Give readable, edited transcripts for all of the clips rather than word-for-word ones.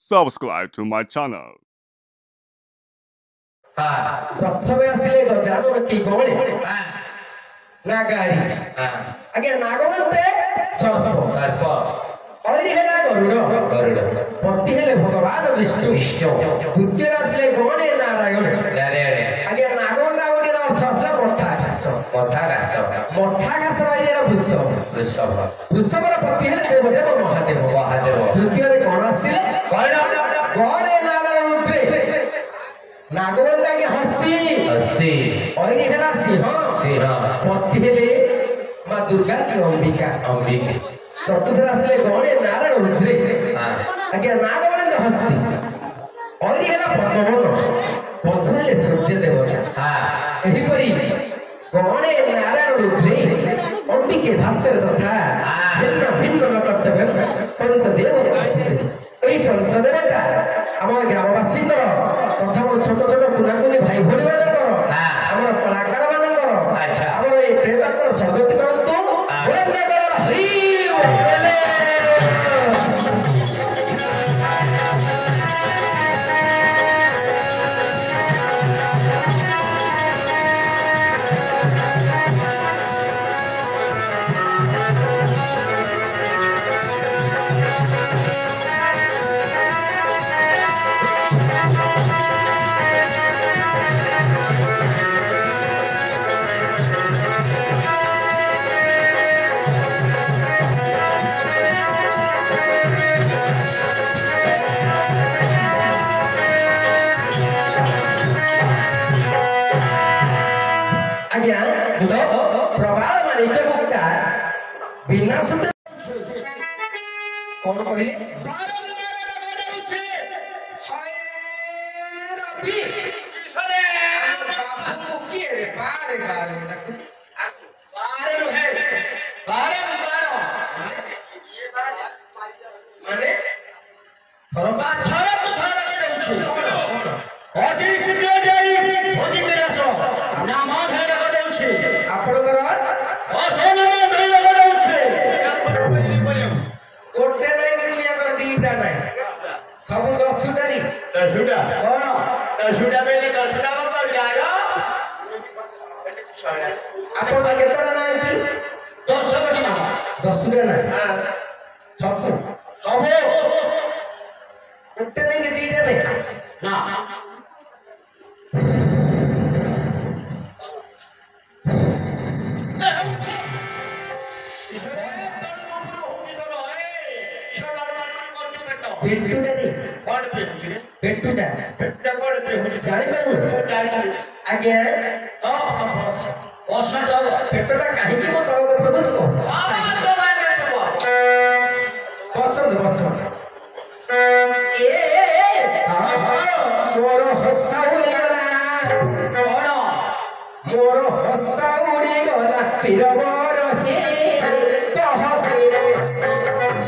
subscribe to my channel. प्रथमे आसिले गजानन की गवळे नागारी आगे नागवंते सर्प अळी हेला गरुड पति हेले भगवान विष्णु द्वितीय आसिले गवळे नारायण आगे नागवंता गोटे अर्थ असला मठा घास राइले वृषभ वृषभर पति हेले देवदेव महादेव तृतीय रे कोन आसिले गवळे नारायण रुद्रे नागवंता के हस्ती और हेला सिंह पति हेले मां दुर्गा की अंबिका चतुर्थ आसिले गणे नारायण रुद्रे आगे नागवंता हस्ती और हेला पद्मवन पद्म हेले सूर्य देवता एही परी गणे नारायण रुद्रे अंबिके भास्कर तथा भिन्न भिन्न कर्तव्य पंच देवता এই পঞ্চদেবতা আমার গ্রামবাসী তথা আমার ছোট ছোট কুনাকুনি ভাই ভনী মানকর আমার কলাকার মানকর আমার এই প্রেতাত্মার সদতি করন্তু হরি प्रभाव मानिक मुक्ता बिना सुत कौन कहले हाय रबी सरे बाबू की रे बारे बारे ना कुछ बारे लो है बारे ये बात माने थरबा थर तो थर के उछु अति सिके जाई भोजी के रसो नाम है आपणकर असोनमे धरि लगाउछे कोटे नै दुनिया कर दीटा नै सब 10 सुटारी 10 सुटा कोन 10 सुटा बेले 10 सुटा पर जायो आपण का केतरा नै 10 बटी ना 10 सुटा नै हां सब कोटे नै के दीटा नै ना पेटुटा रे कोन पेटुटा कोन जानि पारु आगे बस ना जाओ पेटुटा काहे की मो तळ कर दउछ तो तो माने तो बस ए मोर हसाउरी गला कोन मोर हसाउरी गला पिरबर हे तह रे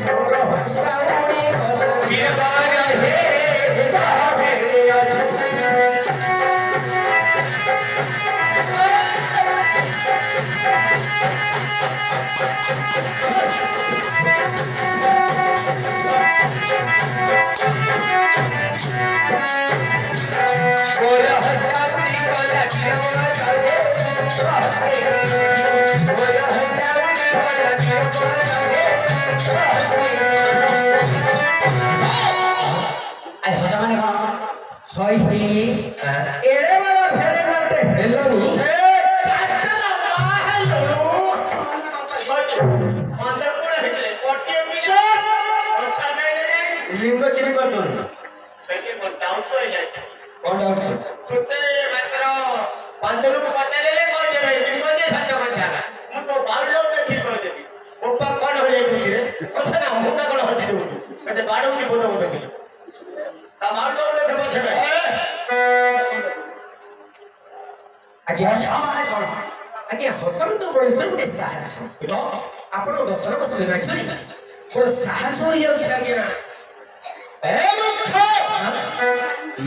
मोर हसाउरी एड़े वाला भेरे नटे हेलनी काटर हेलो अंदर कोड़े हेले कोटी मिले अच्छा मेले लिंग चिनी करतो पहले वो डाउट तो है कौन डाउट तो से मात्र 5 रुपए पता ले कोई देबे लिंग ने सच्चा बचागा मु तो बाल लोग देखि कोई देबी ओपा कोन होले रे कोन ना मुंडा कोन होती दउ कते बाडो की बोलो देखि ता बाल लोग ने बचागा आगे सामाने कोन आगे हसन तो बड़ी सबके साहस तो आपण दर्शन बसले ना करी कोन साहस हो जाउ छ आगे ए मुख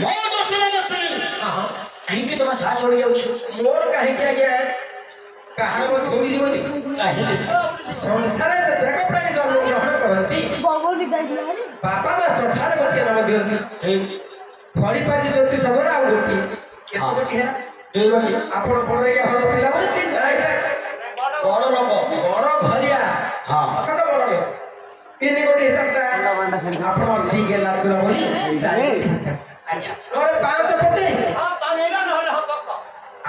मो दर्शन बसली हां कहीं के तुम साहस हो जाउ छ मोर काहे के आगे कहा को थोड़ी दिवनी काहे संसार से जग प्राणी जन्म ग्रहण करती बगोली दाइला बापा मा सठार गोटे नाम दियंती फड़ी पाजी ज्योति सबर आ गोटी केते गोटी है दुई गोटी आपण पड़े घर पिला बोलती बड़ लोक बड़ भलिया हां अत तो बड़ लोक तीन गोटी हेता आपण ठीक है लागला बोली अच्छा नरे पांच पटे हां पानेला नहले हबक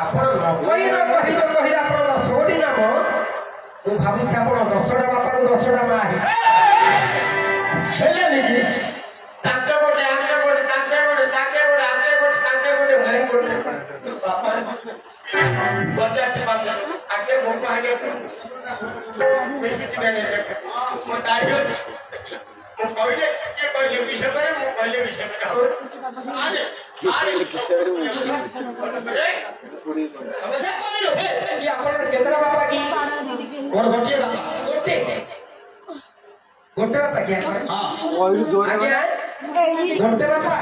आपण नकई न कहि जो कहि आपण 10 गोटी नाम मु भाबुछि आपण 10टा बापा को 10टा मा है हेले निकी ताके गोटे आके गोटे ताके गोटे ताके गोटे आके गोटे ताके गोटे भाई गोटे बापा बच्चा से बात आके भोका है बेसिक नहीं मो तारियो मो कहले के कहले विषय करे मो कहले विषय करे आरे आरे किशोर अरे अब से बोलो ये आपण केतरा बाबा की कोन गोटी बापा गोटे गोटे बापा क्या हां आगे गोटे बापा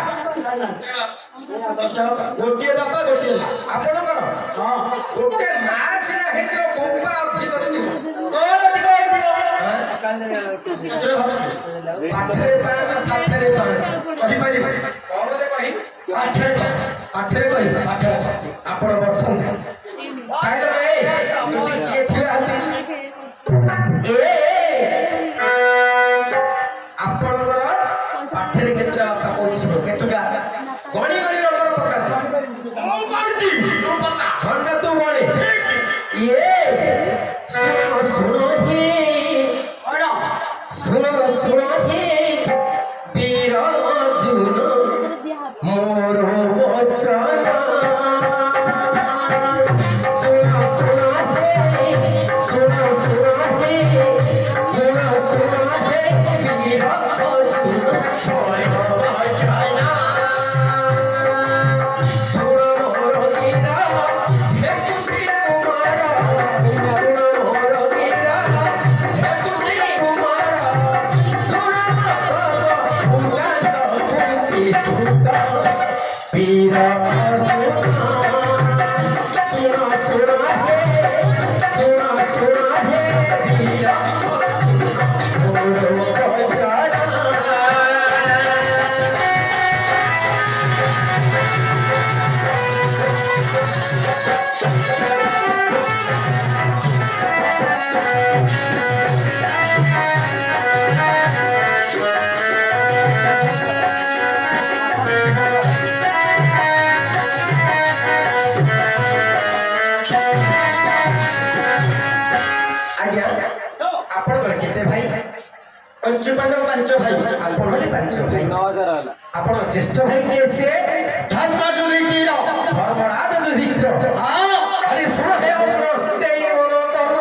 10टा बापा गोटी बापा गोटी मां आपण करो हां गोटे मां सिना हेतो कोपा अधिक थियो कोन अधिक होइथिबो केतरे भाबु पाठरे 5 साथरे 5 कहि पारि कोबले कहि पाठरे कहि पाठरे आपण बसन खाइलो ए जे थियो आती ए आपणकर पाठरे केतरा कहउछ केतुटा गणी गणी नंबर पका ओ बांटी तू पता खंडा तू गणी ये सुनो सुनो हे अड़ा सुनो सुनो हे वीर अर्जुन मोर वचन सुनो सुनो हे सुनो सुनो हे सुनो सुनो हे वीर अर्जुन मोर वचन सुनो मोर वीर हे कुटी कुमार सुनो मोर वीर हे कुटी कुमार सुनो मोर उड़ान कुटी सुता वीर अर्जुन सुनो सुनो हे सुनो सुनो हे वीर अर्जुन मोर वचन आज्ञा आपण केते भाई पंचपांडव पांच भाई आपण बोले 5 भाई 9000 वाला आपण ज्येष्ठ भाई के से धर्म युधिष्ठिर धर्मराज युधिष्ठिर हां अरे सुनो हे अर्जुन देई मोर कर्ण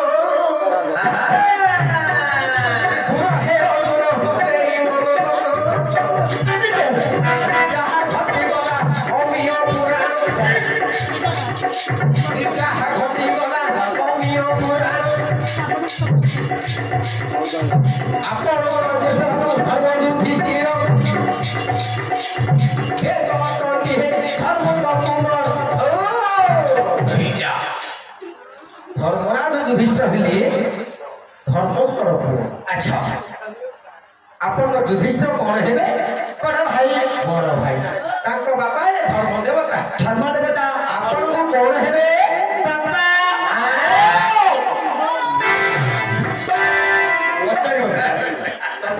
अरे सुनो हे अर्जुन देई मोर कर्ण जहाँ घटी गला अमिय पुराण जहाँ घटी गला अमिय पुराण ଆପଣଙ୍କର ଯେ ସବୁ ଧର୍ମ ଯୁଧିଷ୍ଠିର ସେ ଜଗତଟି ଧର୍ମ କୁମାର ଧର୍ମରାଜ ଯୁଧିଷ୍ଠିର ହେଲେ ଧର୍ମଙ୍କର ପୁଅ अच्छा ଆପଣଙ୍କ ଯୁଧିଷ୍ଠିର କଣ ହେବେ बड़ा भाई ବଡ଼ ଭାଇ ତାଙ୍କ ବାପା ହେଲେ ଧର୍ମ ଦେବତା धर्म देवता ଆପଣଙ୍କୁ କଣ ହେବେ बापा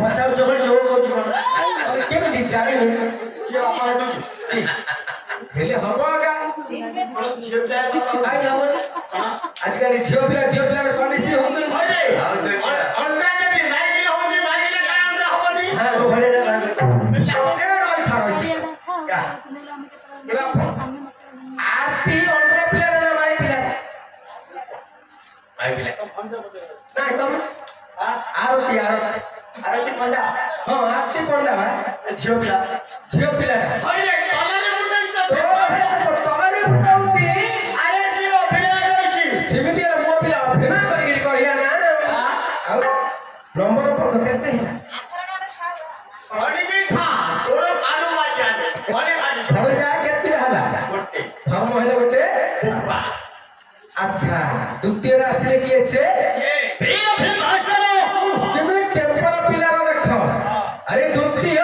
पचास जबर जो कहू କେମିତି ଜାଣିବୁ से बापा है तो ହେଲେ ହବ ଆଜ୍ଞା झियो प्यार କାହିଁକି ହବ ଆଜିକାଲି ଝିଅ ପିଲା ସ୍ୱାମୀ ସ୍ତ୍ରୀ ହଉଛନ୍ତି अरे अंडा जदी माइले होनी माइले का अंडा होनी ହଁ तो भले ना ए ରହିଥା क्या एबा आरती ओंड्रे पिला ना माई पिला नहीं तुम आरती आरती पंडा हाँ आरती पढ़ला बा झियो पिला अरे कलर मुंडा तो तलारे उठाउची अरे से अभिनय करछि सेमिति मो पिला अभिनय करिगिरी कहिया ना आ नंबर पर केते है हनी भी था तोर कानो मा जाने कोने खाली धर्म जा केते हला गोटे धर्म हेले गोटे बुफा अच्छा द्वितीय राशि किए से ये वीर भीम भाषण केमे टेम्पर पिला देख अरे द्वितीय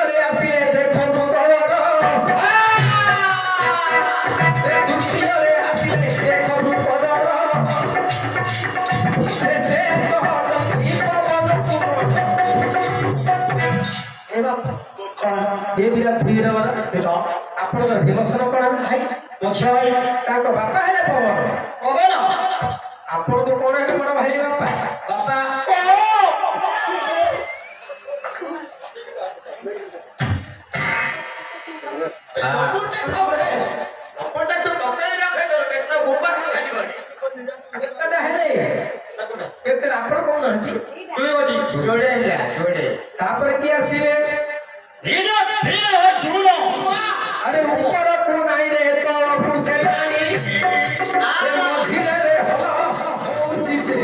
ସେ କହନ୍ତି ପବନକୁ ଏ ବାପା ଏ ବିରାଟ ବୀର ଆପଣଙ୍କ ଭୀମସେନ କଣ ଭାଇ ପଛା ଭାଇ ତାଙ୍କ ବାପା ହେଲେ ପବନ ପବନ ଆପଣଙ୍କୁ କଣ ହେଲେ ବଡ ଭାଇ ବାପା ବାପା କେତେ ଆପଣ କଣ ନାହାନ୍ତି ଯୋଡ଼େ ହେଲା ଯୋଡ଼େ ତାପରେ କିଏ ଆସିଲେ ଧୀରେ ଧୀରେ ଝୁଲ अरे ऊपर को नहीं रे तो पुसे नहीं मझिले रे हो जिसे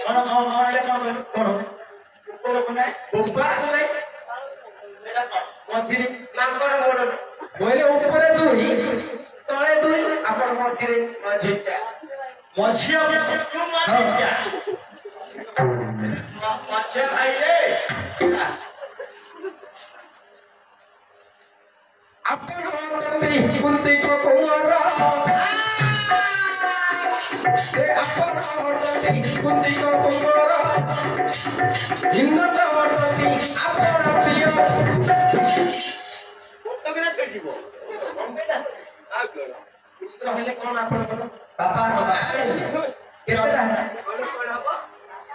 କଣ कौन ଉପରକୁ ନାହିଁ ऊपर को नहीं ସେଟା କଣ मझिले ମାଙ୍କଡ଼ ଗୋଡ଼ बोले ऊपर दुई तळे दुई आपण मझिले ମଝିଟା ମଝିଆ ତୁ ମଝିଟା ମଝିଆ ଭାଇ ରେ आपण नहीं कुंती को कुमार से आपण नहीं कुंती को कुमार हिंदत वर्ती आपण प्रिय ତମେ ଛେଡ଼ିବ ରହିଲେ କଣ ଆପଣଙ୍କର ବାପା କେତେଟା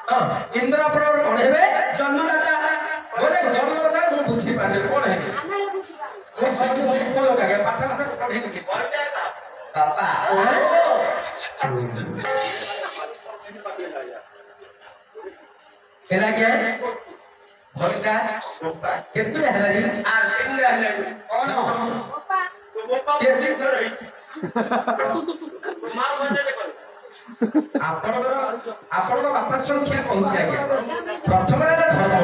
ହଁ ଇନ୍ଦ୍ର ଆପଣଙ୍କର କଣ ହେବେ ଜନ୍ମଦାତା ବୋଲେ ଜନ୍ମଦାତା ମୁଁ ବୁଝିପାରିଲି କଣ ହେବେ ମୁଁ ସବୁ ଭଲ ଲାଗେ ପାଠ ଭାଷା ପଢେଇନି କିଛି ବାପା ହେଲା କି ଭଲସା କେତେଟା ହେଲା ରେ ତିନିଟା ହେଲାଣି କଣ ତୁ ବାପା ଜିନିଷ ରହି ମା ମଜା କର ଆପଣଙ୍କ ବାପା ସଂଖ୍ୟା କହୁଛି ଆଜ୍ଞା ପ୍ରଥମେ ହେଲା ଧର୍ମ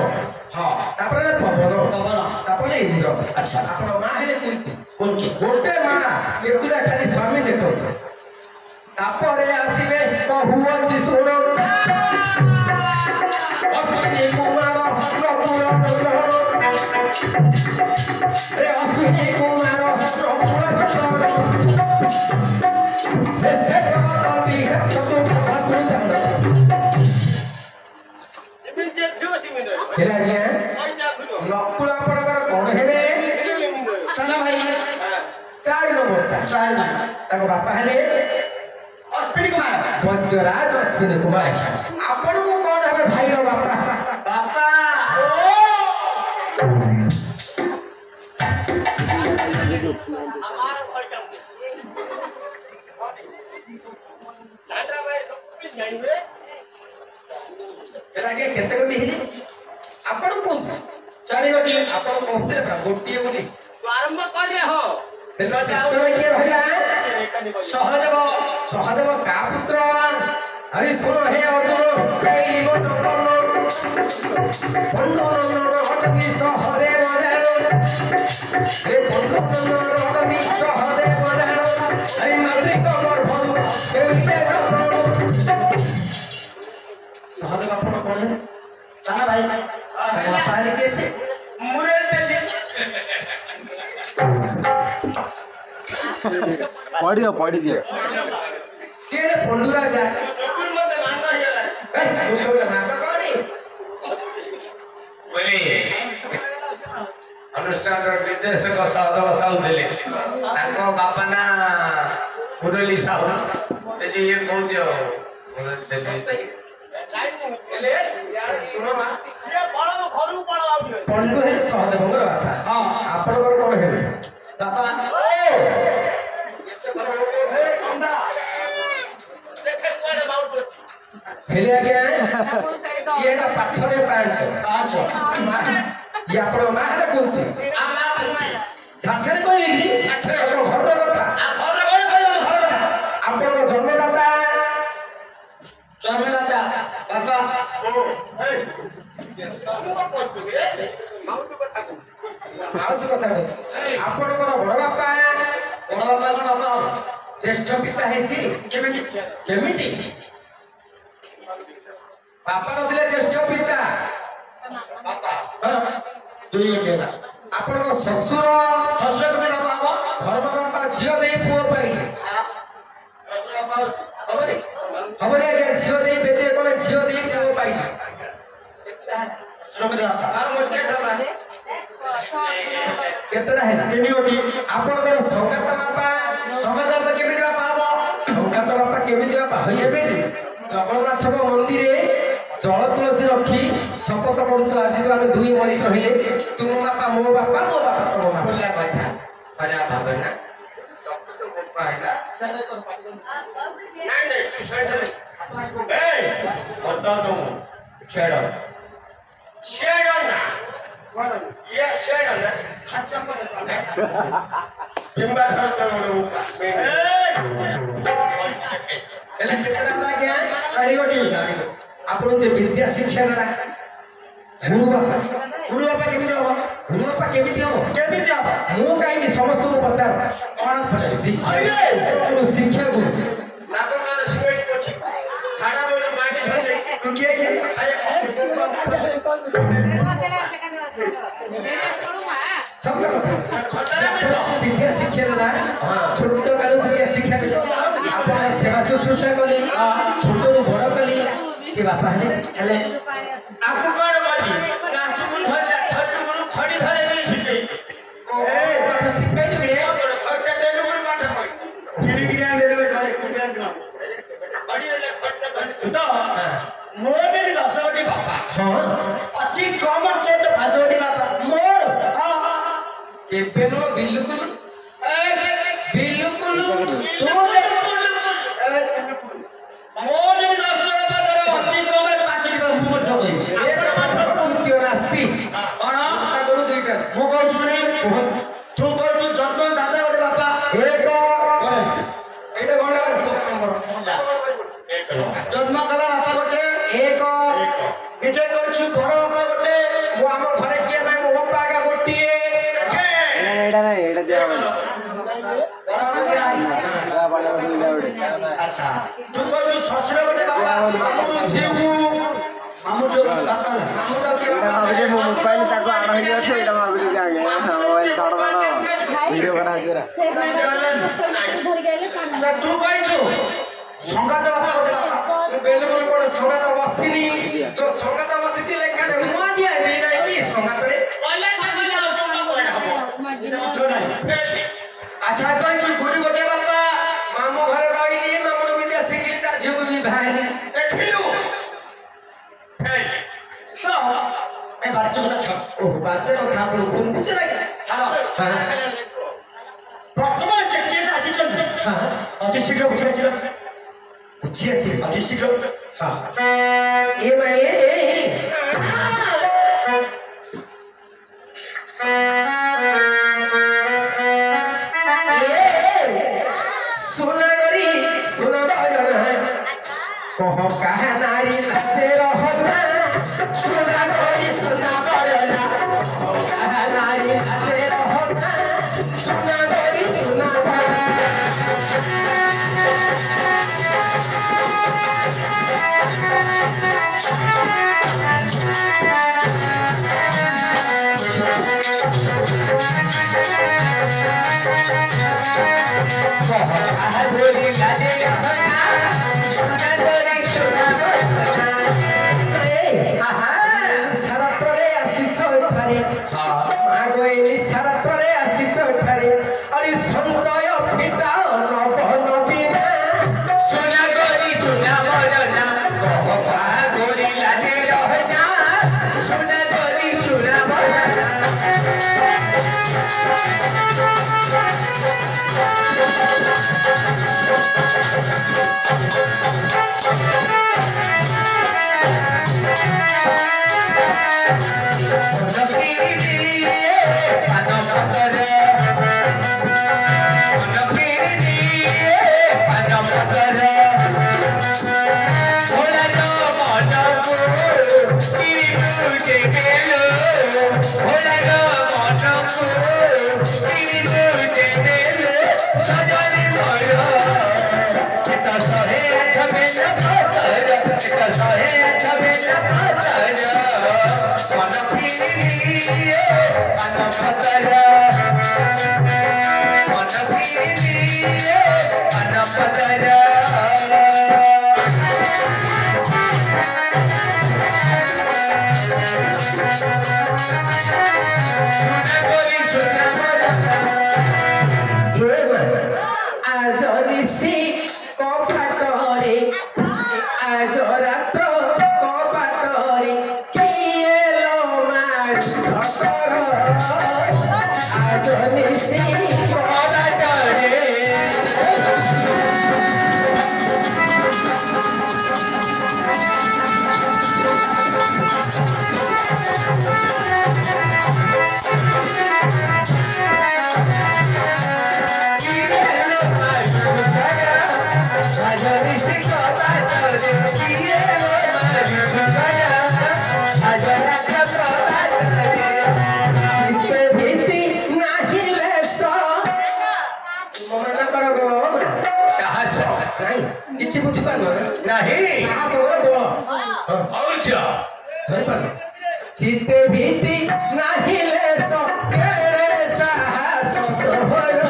ହଁ ତାପରେ ହେଲା ପବନ ପବନ ତାପରେ ଇନ୍ଦ୍ର ଆଚ୍ଛା ଆପଣ ମା ହେଲେ କୁନ୍ତି କୁନ୍ତି ଗୋଟେ ମା କେତେଟା ଖାଲି ସ୍ୱାମୀ ଦେଖନ୍ତୁ ତାପରେ ଆସିବେ ବହୁ ଅଛି ଶୁଣ ଅଶ୍ୱିନୀ କୁମାର ପ୍ରଫୁଲ୍ଲ ଅଶ୍ୱିନୀ କୁମାର ପ୍ରଫୁଲ୍ଲ ସେ କହନ୍ତି ସବୁ ଭାତୁ ଜାଣ ଏମିତି ଯେ ଝିଅ ସିମିନ ହେଲା ଆଜ୍ଞା ପଇସା ଖୁଲ ନକୁଳ ଆପଣଙ୍କର କଣ ହେବେ ସାନ ଭାଇ 4 ନମ୍ବରଟା ଚାରି ନାହିଁ ତାଙ୍କ ବାପା ହେଲେ ଅଶ୍ୱିନୀ କୁମାର ବୈଦ୍ୟରାଜ ଅଶ୍ୱିନୀ କୁମାର ଆପଣଙ୍କୁ କଣ ହେବେ ଭାଇର ବାପା ବାପା আমার ভয়টা দাদা ভাই সব জানিবে ହେଲା ଆଜ୍ଞା କେତେ ଗତି ହେଲେ ଆପଣ କୁହନ୍ତୁ ଚାରି ଗୋଟି ଆପଣ କହୁଥିଲେ ନା ଗୋଟିଏ ବୋଲି ତୁ ଆରମ୍ଭ କରି ହ ସେଟା ଶେଷରେ କିଏ ରହିଲା ସହଦେବ ସହଦେବ କା ପୁତ୍ର ଆରେ ଶୁଣ ହେ ଅର୍ଜୁନ କୈବ ନନ୍ଦନ ବନ୍ଧୁନନ୍ଦନ ହଟବି ସହଦେବ ଜାଣ ରେ ବନ୍ଧୁନନ୍ଦନ ହଟବି ସହଦେବ ଜାଣ ଆରେ ମାଲିକ ଗର୍ଭ କେଉଁଟେ ଜନ୍ମ ସହଦେବ ଆପଣ କଣ ହେଲେ ସାନ ଭାଇ ତାଙ୍କ ବାପା ହେଲେ କିଏ ସେ মুরে তেলি ପଢି ଦିଅ ସିଏ ହେଲେ ପଣ୍ଡୁରାଜା সকুল মতে মাঙ্গা হিলা ମାର୍ଗ କଣରେ বলি ଅନୁଷ୍ଠାନର ନିର୍ଦ୍ଦେଶକ ସହଦେବ ସାହୁ ଥିଲେ ତାଙ୍କ ବାପା ନା ମୁରଲୀ ସାହୁ ସେ ଯେ ଇଏ କହୁଛି ଆଉ ହେଲେ ୟାର ଶୁଣ ମା ଘରକୁ ପଳାଅ ଆଉ ଟିକେ ପଣ୍ଡୁ ହେଲେ ସହଦେବଙ୍କର ବାପା ହଁ ଆପଣଙ୍କର କଣ ହେବେ ବାପା ଦେଖେ କୁଆଡେ ବାଉଣ୍ଡ ଅଛି ହେଲେ ଆଜ୍ଞା କିଏ ହେଲା ପାଠରେ ପାଞ୍ଚ ପାଞ୍ଚ ଇଏ ଆପଣଙ୍କ ମା ହେଲେ କୁହନ୍ତି ଷାଠିଏ କହିବେ କି ଷାଠିଏ ଆପଣଙ୍କ ଘରର କଥା ଆପଣଙ୍କ ଜନ୍ମଦାତା ଜନ୍ମଦାତା ବାପା ମାଉତି କଥା କହୁଛି ଆପଣଙ୍କର ବଡ ବାପା ବଡ ବାପା କଣ ବାପା ଜ୍ୟେଷ୍ଠ ପିତା ହେଇସି କେମିତି କେମିତି ବାପା ନଥିଲେ ଜ୍ୟେଷ୍ଠ ପିତା ବାପା ହଁ। ଦୁଇ ଗୋଟି ହେଲା ଆପଣଙ୍କ ଶ୍ୱଶୁର ଶ୍ୱଶୁର କେମିତି ବାପା ହବ ଧର୍ମ ବାପା ଝିଅ ଦେଇ ପୁଅ ପାଇଲେ ଶ୍ୱଶୁର ବାପା ହବନି ହବନି ଆଜ୍ଞା ଝିଅ ଦେଇ କେମିତି ବାପା ମୋତେ ଦବା କେତେଟା ହେଲା ତିନି ଗୋଟି ଆପଣଙ୍କର ସଙ୍ଗାତ ବାପା ସଙ୍ଗତ ବାପା କେମିତି ବାପା ହବ ସଙ୍ଗାତ ବାପା କେମିତି ବାପା ଏମିତି ଜଗନ୍ନାଥଙ୍କ ମନ୍ଦିରରେ ଜଳ ତୁଳସୀ ରଖି ଶପଥ କରୁଛ ଆଜିରୁ ଆମେ ଦୁଇ ମଣିଷ ରହିଲେ ତୁମ ବାପା ମୋ ବାପା ତମ ବାପା ଖୋଲା କଥା ଖରାପ ଭାବେ ନା ପାଇଲା ନାଇଁ ନାଇଁ ତୁ ଶୋଇଲେ ଏଇ ବର୍ତ୍ତମାନ ମୁଁ ଛେଡ଼ ଛେଡ଼ ନା ଇଏ ଛେଡ଼ ନା କିମ୍ବା ହେଲେ କେତେଟା ହେଲା ଆଜ୍ଞା ଚାରିଗୋଟି ଆପଣ ଯେ ବିଦ୍ୟା ଶିକ୍ଷା ଦେଲା ଗୁରୁ ବାପା କେମିତି ହବ ଗୁରୁ ବାପା କେମିତି ହବ କେମିତି ହବ ମୁଁ କାହିଁକି ସମସ୍ତଙ୍କୁ ପଚାର କଣ ପଚାରିବି ଶିକ୍ଷା ଗୁରୁ ନାଗମାର ସିମେଣ୍ଟ ଅଛି ଖାଡ଼ା ବୋଲ ମାଟି ଧରି ତୁ କିଏ କିଏ ସତ କଥା ବିଦ୍ୟା ଶିକ୍ଷା ଦେଲା ଛୋଟ କାଳୁ ବିଦ୍ୟା ଶିକ୍ଷା ଦେଲେ ଆପଣ ସେବା ଶୁଶ୍ରୂଷା କଲେ ଛୋଟରୁ ବଡ କଲେ ସେ ବାପା ହେଲେ आपको कौन बाजी ना तुम घर जा छट्टू गुरु खड़ी धरे नहीं छिके ପାଠ ଶିଖାଇଛୁ ରେ खट्टा देनु गुरु पाठ कोई କିଣି କିଣି ଡେଲିଭରି କରି କୁଟିଆ ଦିନ बड़ी वाला खट्टा बन ତ ମୋର ଯଦି 10 ଗୋଟି ବାପା ହଁ ଅତି କମ ତ 5 ଗୋଟି ବାପା ମୋର ହଁ କେବେ ନୁହଁ ବିଲକୁଲ ବିଲକୁଲ ମୋର ଯଦି 10 ବାପା ଧର ଅତି କମ 5 ବାପା ମୁଁ ମଧ୍ୟ କହିବି ତୃତୀୟ ନାସ୍ତି କଣ କରୁ ଦୁଇଟା ମୁଁ କହୁଛି ଶୁଣି ତୁ କହୁଛୁ ଜନ୍ମ ଦାଦା ଗୋଟେ ବାପା ଏକ ଏଇଟା କଣ ଜନ୍ମ କଲା ବାପା ଗୋଟେ ଏକ ନିଜେ କହୁଛୁ ବଡ ବାପା ଗୋଟେ ମୁଁ ଆମ ଘରେ କିଏ ନାହିଁ ମୋ ବାପା ଆଗା ଗୋଟିଏ ଆଚ୍ଛା ତୁ କହୁଛୁ ଶ୍ୱଶୁର ଗୋଟେ ବାପା ମାମୁଁ ଝିଅକୁ ମାମୁଁ ଯୋଉ ବାପା ମାମୁଁର କିଏ ବାପା ଭାବୁଛି ମୋ ମୋବାଇଲ ତାକୁ ଆଣ ହେଇଯାଉଛି ଏଇଟା ଭାବୁଛି ଯେ ଆଜ୍ଞା ମୋବାଇଲ ଧଡ଼ ଧଡ଼ ଭିଡ଼ିଓ ବନାଉଛି ପୁରା ନା ତୁ କହିଛୁ ସଙ୍ଗାତ ବାପା ଗୋଟେ ବାପା ବେଲୁନ କୋଡ ସଙ୍ଗାତ ବସିନି ଯୋ ସଙ୍ଗାତ ବସିଛି ଲେଖାରେ ମୁଆ ଦିଆ ଦେଇ ନାହିଁ ସଙ୍ଗାତରେ वाला गला तो कोई हबो ଆଚ୍ଛା କହିଛୁ ଗୁରୁ ଗୋଟେ ବାପା ମାମୁଁ ଘରେ ରହିଲି ମାମୁଁ ବିଦ୍ୟା ଶିଖିଲି ତା ଝିଅକୁ ବି ବାହାରିଲି देखिलु ସ ଏ ବାଚ୍ଚା କଥା ଛାଡ଼ ଓ ବାଚ୍ଚା କଥା ଆପଣ ବୁଝେ ଲାଗିଲା ଛାଡ଼ ହଁ ବର୍ତ୍ତମାନ ଯେ ଆସିଛନ୍ତି ହଁ ଅତି ଶୀଘ୍ର ବୁଝି ଆସିଲ ବୁଝି ଆସିଲି ଅତି ଶୀଘ୍ର ହଁ ଏ ଭାଇ सुना गरी सुना भजन कह कहा नारी नाचे रहना सुना गरी सुना भजन कह नारी नाचे रहना सुना गरी सुना সারাতরে আসিছ এখানে মাগোয়েনি সারাতরে আসিছ এখানে আরে সঞ্চয় ফিটাও নব নবীনা সোনা গরি সোনা বদনা কহা গরি লাগে রহনা সোনা গরি সোনা বদনা नहीं साहस बोले बोलो और क्या धरी पर चित्ते भीति नाही ले सो तेरे साहस तो होयो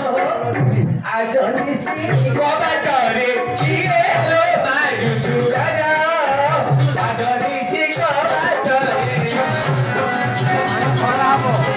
आज निसी कबाटरे किरे लो मारु छुरा आदरी सी कबाटरे bravo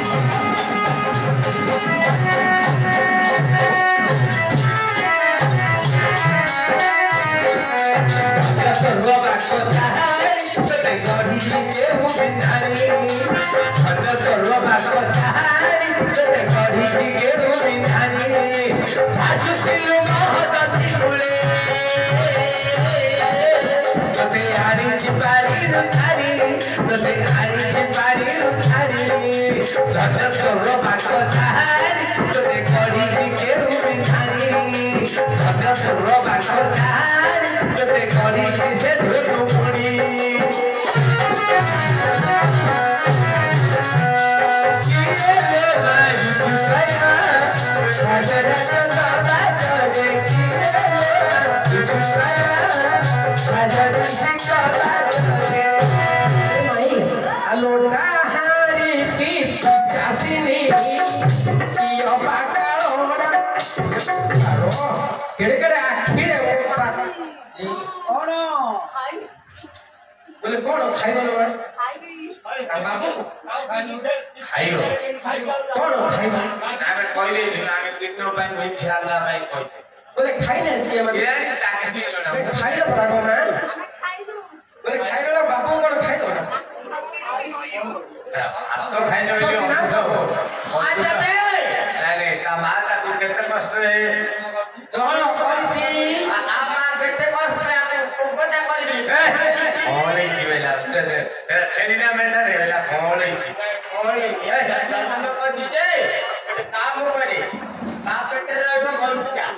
केड़े केड़े आखी रे कौन बोले कौन खाई गलो बाबू खाइयो कौन खाई आमे कहले आमे कितनो पाइन इन्शाल्लाह भाई कहते बोले खाई ले के मन ये ताके दिलो ना खाई लो बराबर ना बोले खाई लो बाबू कौन खाई दो ना तो खाइ लो आज दे नहीं तमारा तू कितने कष्ट है जण करिछि आमा केते कष्ट रे आमे कोपना करिछि ओले जीवेला तेरे छेनिना मेटा रे वेला ओले ओले ए दर्शन करिछि जे काम करे आ पेट्रोल रो गलुका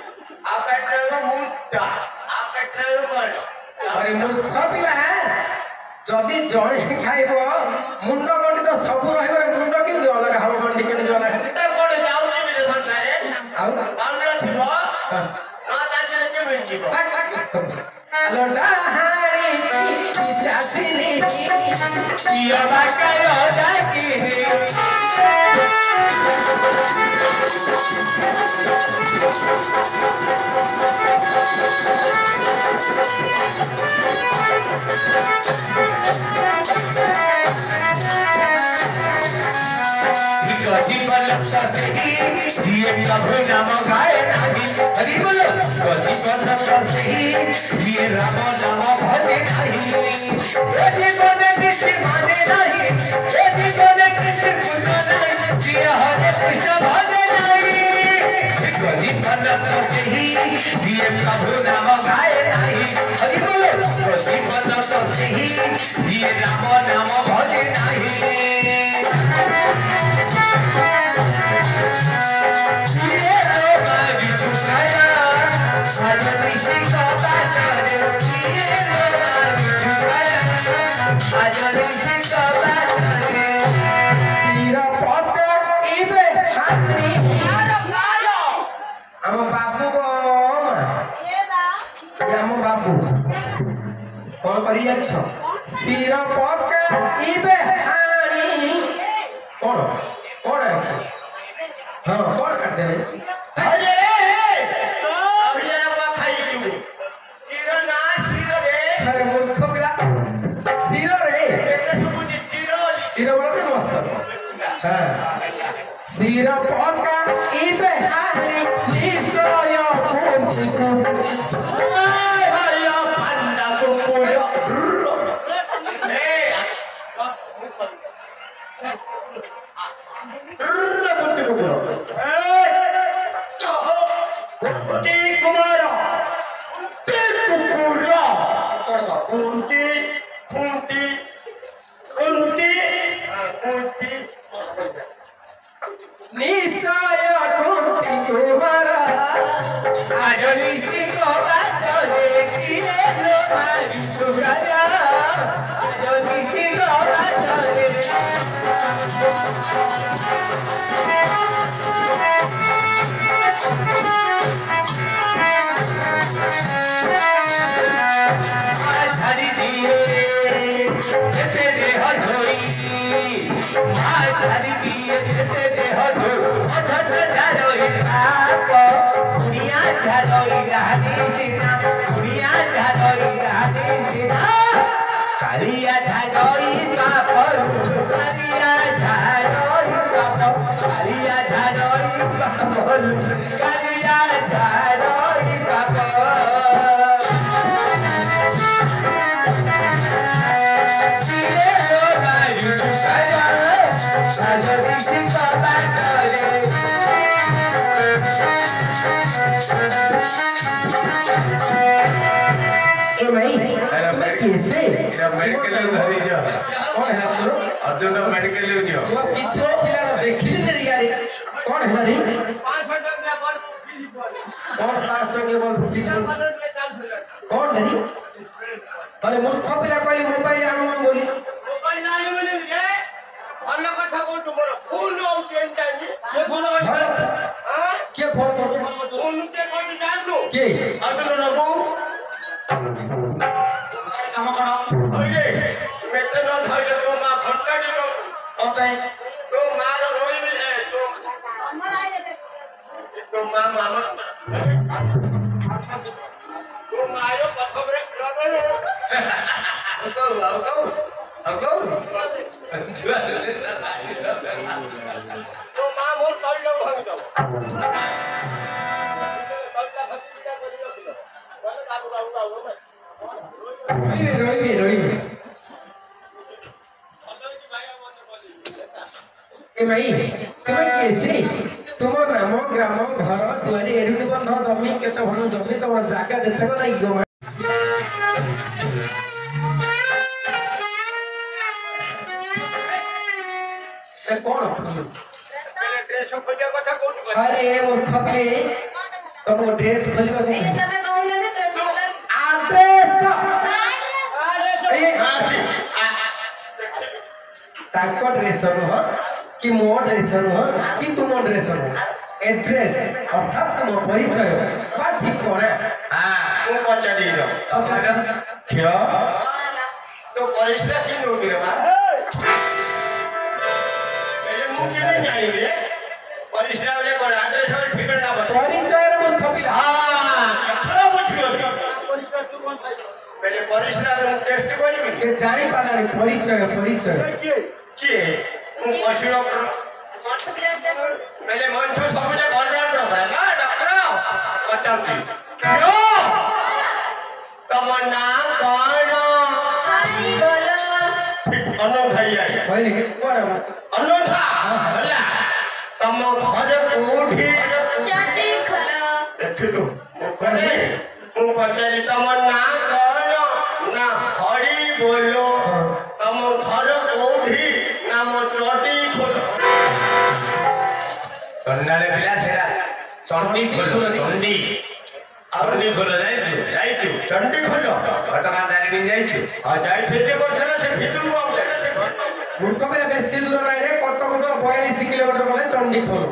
आ पेट्रोल रो मुक्ता आ पेट्रोल रो कर अरे मूर्ख पिला जदि जणे खाइबो मुंड गंडी तो सब रहइबो मुंड कि अलग हबो गंडी के अलग त कोड जाउली रे संसारे आउ बामला थिबो ना ताजे के मिल जीवो हेलो डाहाणी की चासिनी किया बाकायो डाकी ये प्रभु नाम गाए नहीं हरि बोलो कति पन्नता से ये राम नाम भजे नहीं यदि कोने किसी माने नहीं यदि कोने किसी पुण्य नहीं जिया हरे कृष्ण भजे नहीं कति पन्नता से ये प्रभु नाम गाए नहीं हरि बोलो कति पन्नता से ये राम नाम भजे नहीं कौन करी जाछ सिर पका इबे हानी कौन कौन है हां कौन काट दे अरे अभी जरा बा खाई तू सिर ना सिर रे अरे मूर्ख पिला सिर रे बेटा सुबुजी सिर बोलते मस्त हां सिर पका इबे हानी निश्चय हरिया पांडा कुकुर कुंती कुमार कुंती कुंती कुंती कुंती निश्चय टूटी धारी दिए तेरे हदो अछत धारोई पाप दुनिया धारोई रानी सीना दुनिया धारोई रानी सीना कालिया धारोई पाप कालिया धारोई पाप कालिया धारोई पाप कालिया धारोई पाप कैसे मेडिकल धरी जा कौन है चलो अर्जुन मेडिकल लियो यो किछो पिला देखिली रे यार कौन है रे 5 टका बल कौन शास्त्र के बल कौन है रे अरे मूर्ख पिला कहली मोबाइल आनु बोली मोबाइल आने बोली रे अन्य कथा को तुमरो फुल आउट टाइम ये फोन हां के फोन कर फोन के कोई जान दो के अर्जुन रबो काम करो ओए मेते न धइले तो मा फटकाडी रो ओ भाई तो मार रोई भी है तो मा मामा तो मायो पथबरे तो मा मोर तइल भाग दो रोई ए भाई तुम्हें कैसे तुम नाम ग्राम घर दुआरी एरी सब न जमी केते भल जमी तोर जागा जते को नहीं गो ए कोन ड्रेस खोलिया कथा कोन अरे मूर्ख पिले तुम ड्रेस खोलिबा को आड्रेस ताको ड्रेस हो कि मो ड्रेस हो कि तुम ड्रेस हो एड्रेस अर्थात तुम परिचय बा ठिकाना हां को पचाडी रो क्यों तो परिश्रम की नो रे बा ए मुके नहीं जाई रे परिश्रम ले कोन एड्रेस और ठिकाना बता परिचय रे मूर्ख पिला हां कथरा बुझियो पहले परिश्रम रे टेस्ट करिबी के जानी पाला रे परिचय के मु पशुर पहले मन से सब जे घर रान रो ना डॉक्टर बताती क्यों तमन्ना कौन अनु भाई आई कहले कि कोन अनोठा होला तम घर कोठी देखलो करे मु पचारी तमन्ना कौन ना हरी बोलो तम घर कोठी नाम चटी खोलो चंडाले पिला सेरा चंडी खोलो चंडी खोलो जाइछु चंडी खोलो घटका दारिणी जाइछु हां जाइथे जे करछला से भितरु आउले मूर्ख पिला बेसी दूर नाही रे कटक 42 किलोमीटर गले चंडी खोल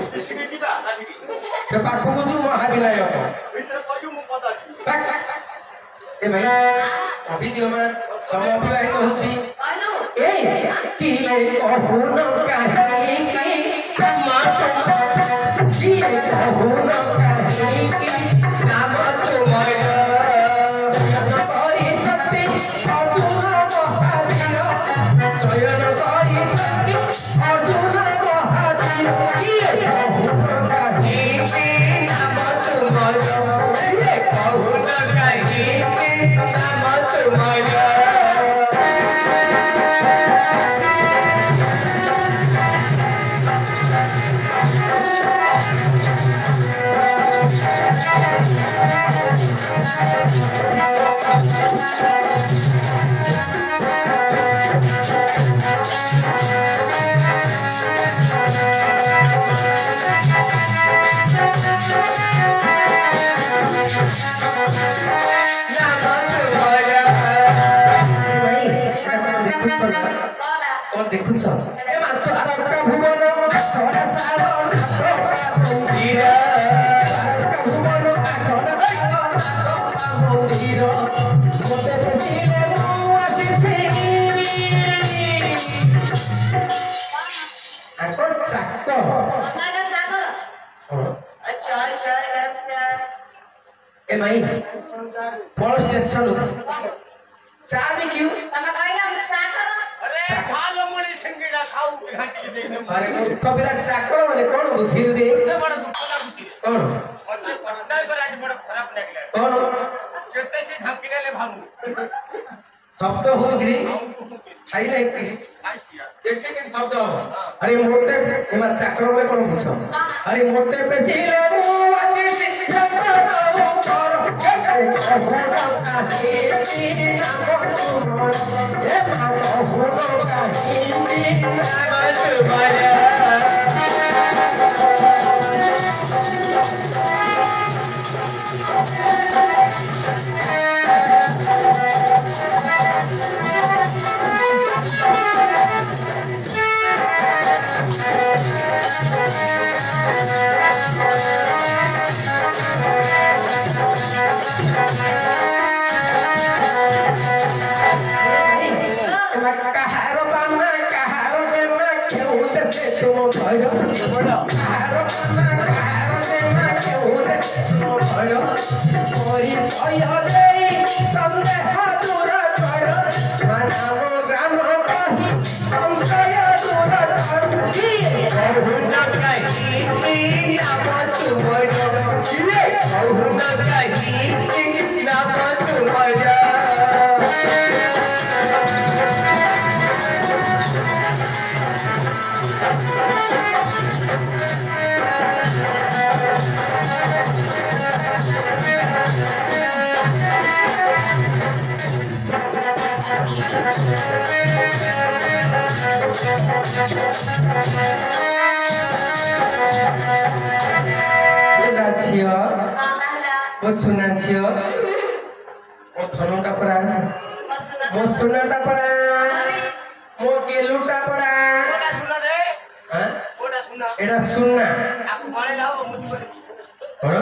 से पाखो बुझु महाविनायक भितर कयु मु पता ए भाई अभी दियो में समय अभिवाहित होछि ए की कहून काहे की मात की कहून काहे की नाम तुमर शयन करी छति अर्जुन महावीर शयन करी छति अर्जुन महावीर की कहून काहे की नाम तुमर कहून काहे की नाम तुमर और देखु छ ए मात्र आरका भुवन सरा सारा मंदिर आरका भुवन सरा सारा मंदिर मोते बसिले नो आसीसे समाज चाकर चल चल गरम चाय ए भाई पुलिस स्टेशन चाय भी क्यों तमे कहला हम चाकर अरे खालो मुड़ी संगीड़ा खाऊ घाटी के देखने अरे कबिला चाकर वाले कौन बुझी रे बड़ा दुख लाଗୁଛି कौन मते पढ़ाई पर आज बड़ा खराब लागला कौन केते से ढांकी ले भामु शब्द हो गिरी खाई नहीं की देखे के शब्द अरे मोटे एमा चाकर वाले कौन बुझो अरे मोटे पे सिले मुआसी से लगा करो छियो वो सुना छियो वो धनु का परा वो सुना का परा वो केलू का परा ओटा सुना रे हां ओटा सुना एडा सुनना आपको माने लाओ मुझे कौन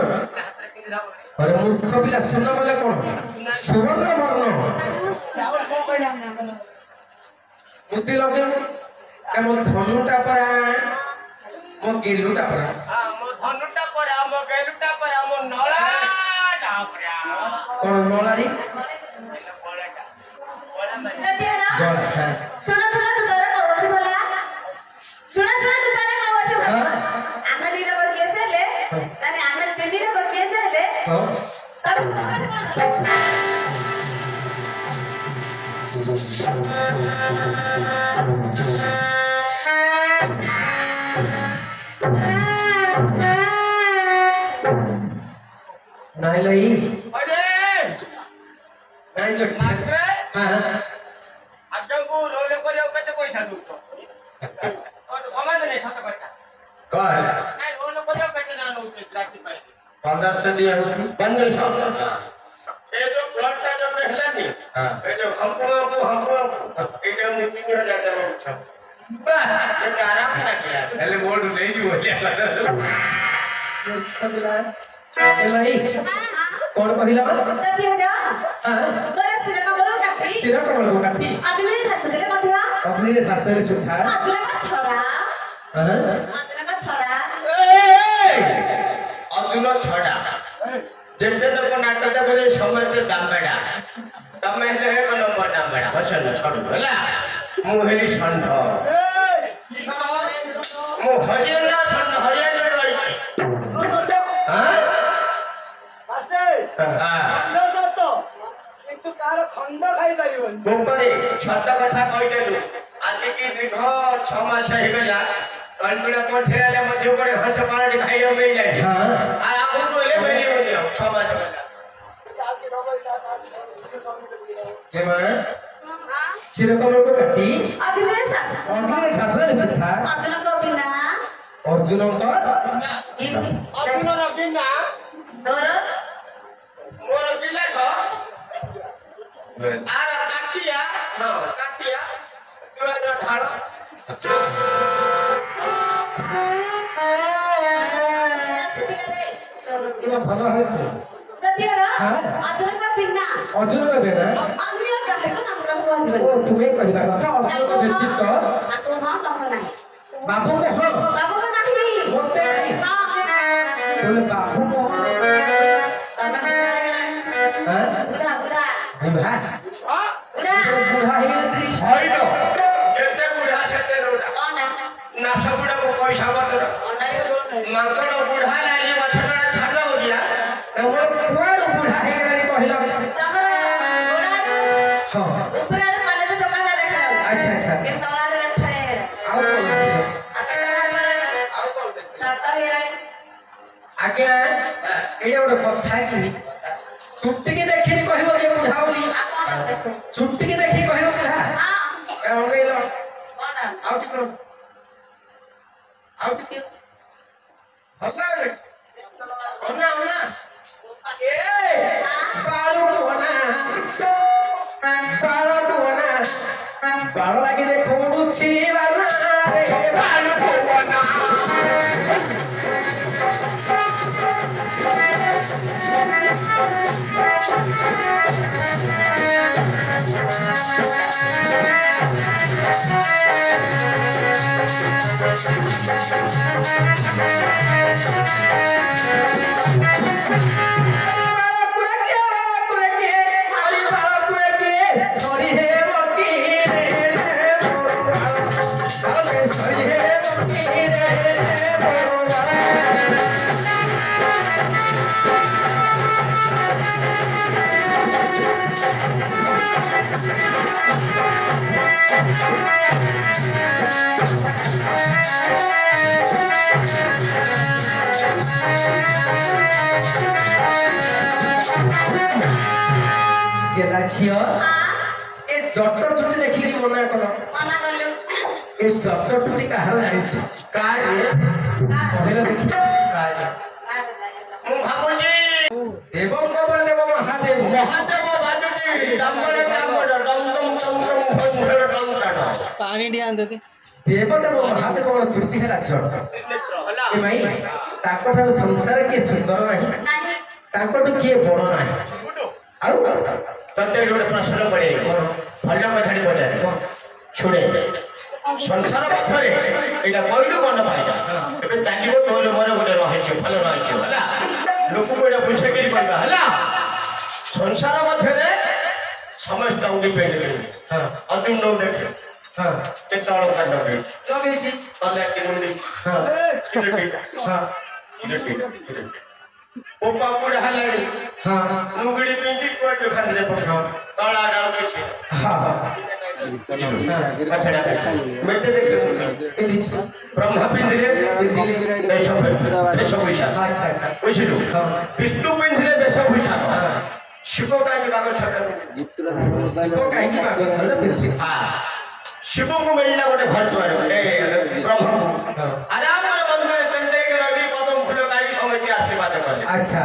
अरे मूर्ख बिला सुनना बोले कौन सुवर्ण वर्ण बुद्धि लगे के मो धनुटा परा मो गेलुटा परा हां मो धनुटा पर मो गेलुटा पर मो नला डापरा कौन नलारी सुना सुना तू तारा कवच बोला सुना सुना तू तारा कवच बोला आमे दिन को केसे ले तने आमे दिन को केसे ले तब नहीं लई अरे नहीं जो मात्रे हां अजंगू रोले को लेओ कते पैसा दू तो और कमा दे नहीं खाता करता कल नहीं रोले को लेओ कते ना नो राती पाई 1500 दिया होती 1500 ये जो प्लॉट जो पहला नहीं हां ये जो हमको ये जो मीटिंग हो जाता है अच्छा ये आराम से किया पहले बोर्ड नहीं जी बोलिया ए भाई कौन पहिला प्रतिहरा हां बरा सिर कमल काटी सिरा कमल को काटी अग्नि शासनले मध्य अग्नि रे शास्त्र सुधा अग्नि का छड़ा हां अग्नि का छड़ा अग्नो छड़ा जेते लोक नाटक बोले समझते दामबेड़ा तमे हे एक नंबर दामबेड़ा हसन छड़ू होला मोहिनी संध मो हरियाणा संध हरियाणा रही हां गोपरे छत कथा कहिदेलु आज की दीर्घ 6 मास हे गेला कल्पना पठेले मध्य पड़े हंस पार्टी खाइयो मिल जाई हां आ आपको बोले मिली हो दियो 6 मास के माने सिरा कमल को काटी अग्नि शासन अग्नि रे शास्त्र सुधा अग्नि को बिना अर्जुन का अग्नो रबिना तोर मोर गिलास आर काटिया हां काटिया दुआर ढाल कितना भला है प्रतिहरा हां अग्नि का बिना अर्जुन का बेना अग्नि का है को नाम रहुआ ओ तुम्हें कहबा କଥା अर्जुन का व्यक्तित्व आपको हां तम नहीं बाबू को हां बाबू का बोले बाबू हां बुढ़ा बुढ़ा बूढ़ा बुढ़ा बूढ़ा ही नहीं হইল যেতে বুড়া সেতে রোডা कौन है না সবুড়া কো পয়সা বতর মাংকড় বুড়া লালি গছড়া ছাড় দব গিয়া तो वो कोड बूढ़ा ही नहीं कहला तमरा बुढ़ा हां ऊपर आड़ माने तो टोका ना देखा अच्छा अच्छा के तवार में खड़े आओ आगे एडे गोटे कथा कि छुट्टी के देखि कहबो जे बुढ़ा बोली छुट्टी के देखि कहबो बुढ़ा हां हो गइलो कौन है आउट करो आउट कियो हल्ला होना होना ए बाळू होना बाळू लागी देखो मुडुची वाला रे बाळू होना सॉरी है गेला छियो ए जटर छुटी देखि मना करो मना करलु ए जटर छुटी काहर जानिछ का रे पहिला देखि का रे मु भाबुजी देव को देव महादेव মহাদেব বাজুজি দামরে দামরে দম দম দম দম ভম ভম দম টানা पानी डी आन देते देवदेव महादेव छुटी है जटर হলা ए भाई ताको ठार संसार के सुंदर नहीं नहीं ताको के बड़ नहीं आउ ତତେ ଗୋଟେ ପ୍ରଶ୍ନ ପଡେ ଭଲ କଥାଟି ପଚାରେ ଶୁଣେ ସଂସାର ମଧ୍ୟରେ ଏଇଟା କହିଲୁ ମନ ପାଇଲା ଏବେ ଚାଲିବ ତୋର ମୋର ଗୋଟେ ରହିଛୁ ଭଲ ରହିଛୁ ହେଲା ଲୋକକୁ ଏଇଟା ବୁଝେଇକିରି କହିବା ହେଲା ସଂସାର ମଧ୍ୟରେ ସମସ୍ତଙ୍କୁ ଡିପେଣ୍ଡ କରିବେ हां ଅଦୁମ ନଉ ଦେଖେ हां କେତେ ଅଳଙ୍କାର ଲଗେଇ ଲଗେଇଛି ତଲେ କି ମୁଣ୍ଡି हां କିଲୋଟି हां କିଲୋଟି ଓ ପାପୁଡା ହେଲାଣି हां ଲୁଗଡି ପିନ୍ଧି କୋଟ ଖାନ୍ଦିରେ ପକାଅ ତଳା ଡାଉ କିଛି हां କଥାଟା ମେଟେ ଦେଖେ ଏଲିଛି ବ୍ରହ୍ମା ପିନ୍ଧିଲେ ବେଶ ଭୂଷା अच्छा अच्छा ବୁଝିଲୁ हां ବିଷ୍ଣୁ ପିନ୍ଧିଲେ ବେଶ ଭୂଷା ଶିବ କାହିଁକି ବାଗ ଛଟା को काहे की बात है ना फिर ଶିବଙ୍କୁ ମିଳିଲା ଗୋଟେ ଘଟୁଆର ବ୍ରହ୍ମକୁ ଆରାମରେ ମନ୍ଦିରରେ ଚଣ୍ଡେଇକି ରବି ପଦମ ଫୁଲ କାଢି ସମିତି ଆଶୀର୍ବାଦ କଲେ अच्छा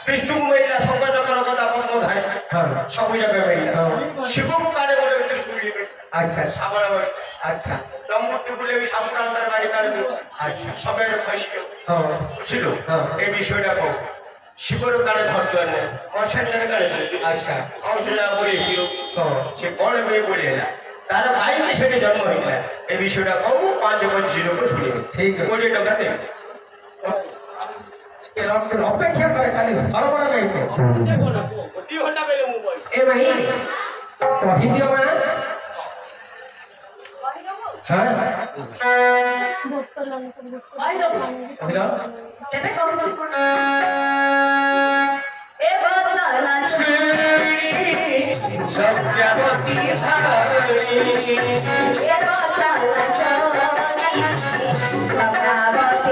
ବିଷ୍ଣୁଙ୍କୁ ମିଳିଲା ଶଙ୍କଚକ୍ର କଥା ପଦ୍ମଧାୟ हां ସବୁ ଜାଗା ମିଳିଲା ଶିବଙ୍କୁ କାଢେ ଗୋଟେ ତ୍ରିଶୂଳି अच्छा ଶାବଳ अच्छा ଜମ୍ମୁକୁ ବୁଲେଇ ସାବୁକାନ୍ତର ଗାଡି କାଢିବୁ अच्छा ସମୟରେ ଖସିବ हां ବୁଝିଲୁ ହଁ। ଏ ବିଷୟଟା କହୁ ଶିବର କାଳେ ଘଟୁଆର ନାହିଁ କଂସାରେ କାଳେ अच्छा କଂସା ବୁଲେଇ हां ସେ କଣ ପାଇଁ ବୁଲି ହେଲା ତାର ଭାଇ ବି ସେଠି ଜନ୍ମ ହେଇଥିଲା ଏ ବିଷୟଟା କହୁ 5-5 ଲୋକ ଶୁଣିବେ ठीक है 20 ଟଙ୍କା ଦେ ये अपेक्षा करे खाली हड़बड़ नहीं तो 2 ଘଣ୍ଟା ବେଲେ ମୁଁ କହିବି ए भाई कही दियो मां हां ओइ दो कहलो तेरे कहू ए बचला सत्यवती धारणी ए बचला सभावती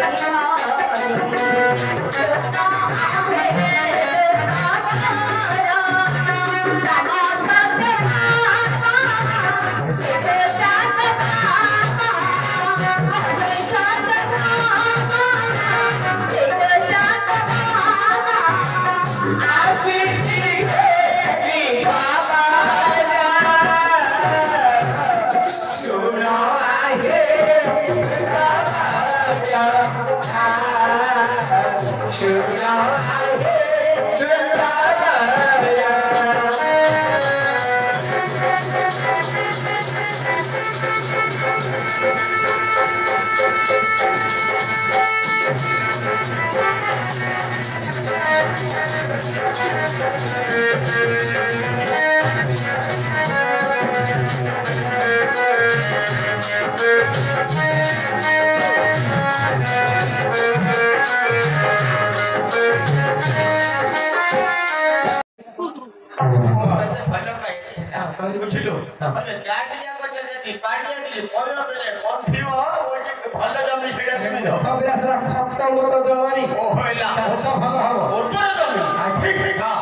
মানে জাটিয়া করতে যদি পাড়িয়া দিলে পরে বলে কনফিউ ওটি ভালো জমি সেটা কেমন হবে কবিরা সারা খত্তা মত জলবারি ও হইলা চাষ ভালো হবো উপরে জমি ঠিক ঠিক হ্যাঁ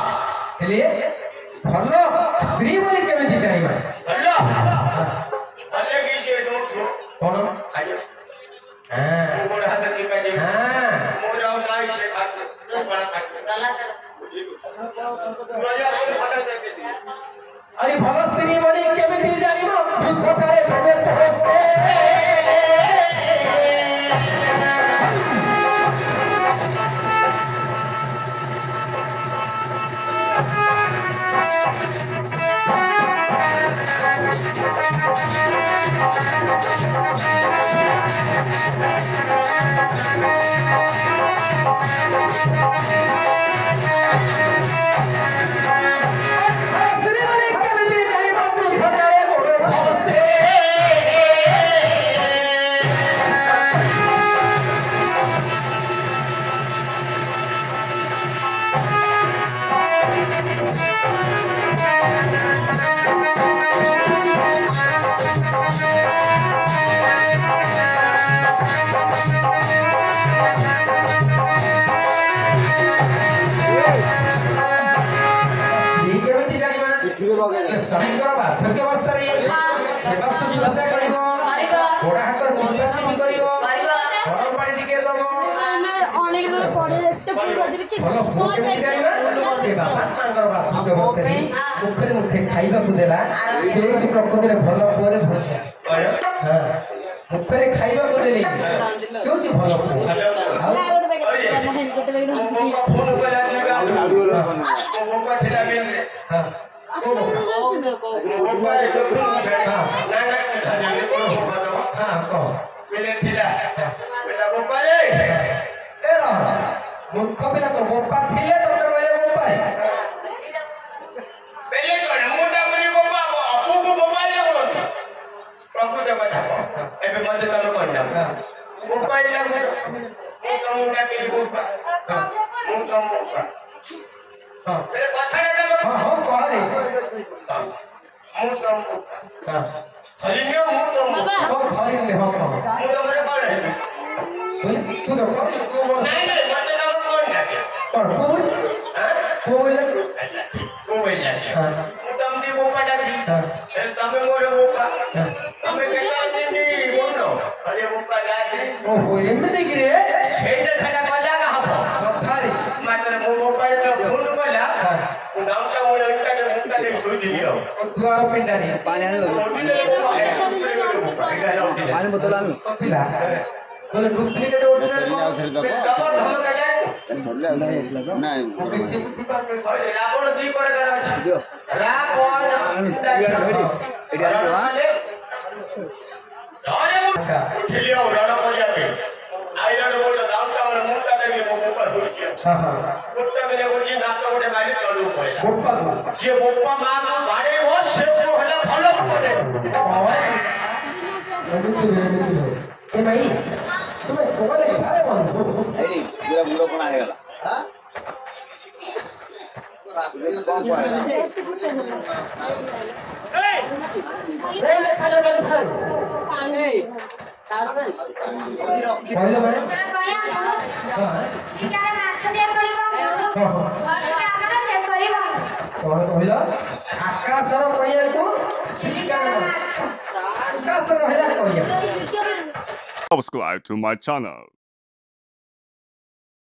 হেলে ভালো স্ত্রী বলি কেমিতি চাইবা হ্যালো ভালো কি যে দোছো কোন খাইও হ্যাঁ মোর হাতে দিবা যে হ্যাঁ মোর যাও নাই সে খাতে বড় খাতে গালা রাজা করে ভালো দেখে দি আরে ভালো স্ত্রী বলি কেমিতি জানিবা বৃদ্ধকালে সবে পড়ছে স্ত্রী বলি কেমিতি জানিবা বৃদ্ধকালে সবে পড়ছে କେମିତି ଜାଣିବା ସେ ସ୍ୱାମୀଙ୍କର ବାର୍ଦ୍ଧକ୍ୟ ଅବସ୍ଥାରେ ସେବା ଶୁଶ୍ରୂଷା କରିବ ଗୋଡ଼ ହାତ ଚିପା ଚିପି କରିବ ଗରମ ପାଣି ଟିକେ ଦବ ଭଲ ପୁଅ କେମିତି ଜାଣିବା ସେ ବାପା ମାଙ୍କର ବାର୍ଦ୍ଧକ୍ୟ ଅବସ୍ଥାରେ ମୁଖରେ ମୁଠେ ଖାଇବାକୁ ଦେଲା ସେ ହେଉଛି ପ୍ରକୃତିରେ ଭଲ ପୁଅରେ ଭରସା ହଁ ମୁଖରେ ଖାଇବାକୁ ଦେଲେ ସେ ହେଉଛି ଭଲ ପୁଅ ଆଉ ଫୋନ କଲା ଯିବା ମୋ ପାଖେ ଲାଗେ ହଁ ମୋବାଇଲ ଦେଖୁ ନା ନା ଧନ୍ୟବାଦ ହଁ କହ ମିଲେ ଥିଲା ବେଟା ମୋବାଇଲ ଏ ମୂର୍ଖ ପିଲା ତ ବୋପା ଥିଲେ ତତେ କହିଲେ ବୋପାରେ ବେଲେ କଣ ମୁଁ ଡାକୁନି ବୋପା ଅପୁକୁ ମୋବାଇଲ ଲାଗୁନି ପ୍ରକୃତ କଥା ଏବେ ମତେ ତମେ କହିନା ମୋବାଇଲ ଲାଗୁ ମୁଁ ତମକୁ ଡାକିଲି ବୋପା ମୁଁ ତମକୁ ହଁ ବେଲେ କଥାଟା ତମେ ହଁ ହଁ କହରେ ମୁଁ ତମକୁ ହଁ ହରିଣିଅ ମୁଁ ତମକୁ କଣ ଧରିଲେ ହଁ କହ ମୁଁ ତମରେ କଣ ହେବି ତୁ ତ କହ ତୁ ମୋର ନାଇଁ ନାଇଁ ମତେ ତମେ କଣ ଡାକେ କଣ ପୁଅ ବୋଇଲେ ମୋବାଇଲ ଡାକେ ହଁ ମୁଁ ତମକୁ ବୋପା ଡାକି ହଁ ହେଲେ ତମେ ମୋର ବୋପା ହଁ ତମେ କେତେ ଦିନ ବୋଲ ହରେ ବୋପା ଡାକେ ଓହୋ ଏମିତି କିରେ ସେଇଟା ଖାଟା କଲା ନା ହବ ସଖାରେ ମାତ୍ର ମୋ ମୋବାଇଲ ଫୋନ କଲା ହଁ ମୁଁ ଗାଁଟା ମୋର ଇଣ୍ଟରନେଟ ମୁକ୍ତା ଦେଇ ଶୋଇଥିଲି ଆଉ ଦୁଆର ପିଲାରେ ପାଣି ବୋତଲ ଆଣିଲୁ ପିଲା ବୋଲେ ଡୁପ୍ଲିକେଟ ଓରିଜିନାଲ କିଛି ବୁଝିପାରୁନି ରାବଣ ଦି ପ୍ରକାର ଅଛି ଆଚ୍ଛା ଉଠିଲି ଆଉ ରଣ କରିବା ପାଇଁ ଆଇରନ୍ ବୋଲ ଗାଁଟା ମୋର ମୁକ୍ତା ଦେଇ ମୋ ବୋପା ଶୋଇଛି ହଁ ହଁ ଗୋଟେ ବେଲେ ଗୋଟେ ନାତ ଗୋଟେ ମାରି ତଳକୁ ପଳେଇଲା ବୋପା ଯିଏ ବୋପା ମାକୁ ବାଡ଼େଇବ ସେ ପୁଅ ହେଲେ ଭଲ ପୁଅରେ ଏ ଭାଇ ତୁମେ କୋବଲେ ଘରେ ବନ୍ଧୁ କହିଲେ ଭାଇ ଚିକାରେ ମାଛ ତିଆରି କରିବ ଆମର ଶେଷ କରିବ କଣ କହିଲ ଆକାଶର କହିବାକୁ ଚିଲିକାର ମାଛ ଆକାଶର ହେଲା କହିବାକୁ Subscribe to my channel.